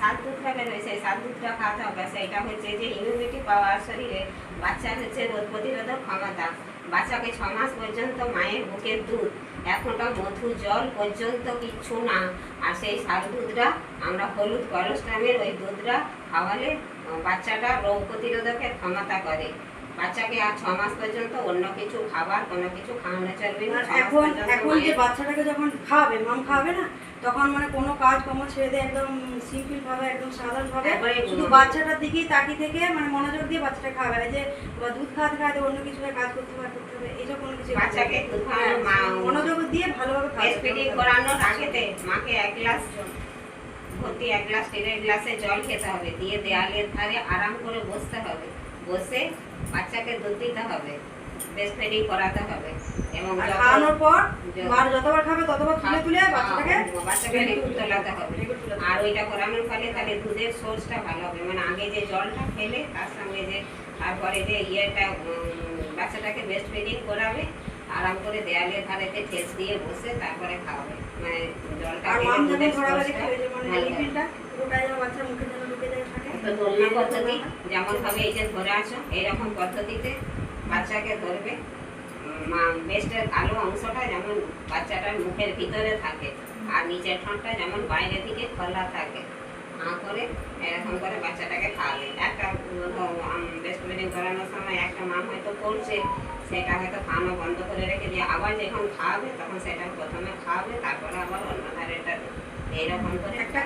সাত দুধটা বেরোয়, সেই সাত দুধটা খাওয়াতে হবে। সেইটা হচ্ছে যে ইমিউনিটি পাওয়ার শরীরে, বাচ্চার হচ্ছে রোগ প্রতিরোধক ক্ষমতা। বাচ্চাকে 6 মাস পর্যন্ত মায়ের বুকের দুধ, এক ফোঁটা মধু জল পর্যন্ত কিচ্ছু না। আর সেই সার দুধটা আমরা হলুদ কলস্ট্রামের ওই দুধটা খাওয়ালে বাচ্চাটা রোগ প্রতিরোধকের ক্ষমতা করে। বাচ্চাকে আর 6 মাস পর্যন্ত অন্য কিছু খাবার কোনো কিছু খাওয়ানো চলবে না। এখন যে বাচ্চাটাকে যখন খাওয়াবে, মাম খাওয়াবে না, তখন মানে কোনো কাজ কর্ম ছেড়ে দিয়ে একদম সিম্পল ভাবে, একদম সাধারণ ভাবে শুধু বাচ্চাটার দিকেই তাকিয়ে থেকে মানে মনোযোগ দিয়ে বাচ্চাটা খাওয়াবে না, যে দুধ খাওয়াতে খাওয়াতে অন্য কিছু কাজ করতে হবে এইসব কোনো কিছু। বাচ্চাকে দুধ খাওয়ানো মনোযোগ দিয়ে ভালোভাবে ব্রেস্ট ফিডিং করানোর আগেতে মাকে 1 গ্লাস ভর্তি 1 গ্লাস স্টিলের গ্লাসে জল খেতে হবে, দিয়ে দেয়ালের ধারে আরাম করে বসতে হবে, বসে বাচ্চাকে দুধ দিতে হবে, ব্রেস্ট ফিডিং করাতে হবে। এবং খাওয়ানোর পর মার যতবার খাবে ততবার তুলে তুলে বাচ্চাকে দুধ তোলাতে হবে। আর ওইটা করানোর ফলে তাহলে দুধের সোর্সটা ভালো হবে, মানে আগে যে জলটা খেলে তার সঙ্গে যে তারপরে যে বাচ্চাটাকে ব্রেস্ট ফিডিং করাবে, আরাম করে দেয়ালের ধারেতে ঠেস দিয়ে বসে তারপরে খাওয়াবে, মানে জলটা দোলনা পদ্ধতি যেমন ভাবে এই যে ধরে আছো এইরকম পদ্ধতিতে বাচ্চাকে ধরবে। ব্রেস্টের কালো অংশটা যেমন বাচ্চাটার মুখের ভিতরে থাকে, আর নিচের ঠোঁটটা যেমন বাইরের দিকে খোলা থাকে, করে এরকম করে বাচ্চাটাকে খাওয়াবে। একটা ব্রেস্ট ফিডিং করানোর সময় একটা মা হয়তো করছে, সেটা হয়তো খাওয়ানো বন্ধ করে রেখে দিয়ে আবার যখন খাওয়াবে তখন সেটা প্রথমে খাওয়াবে, তারপরে আবার অন্য ধারেটা এইরকম করে একটা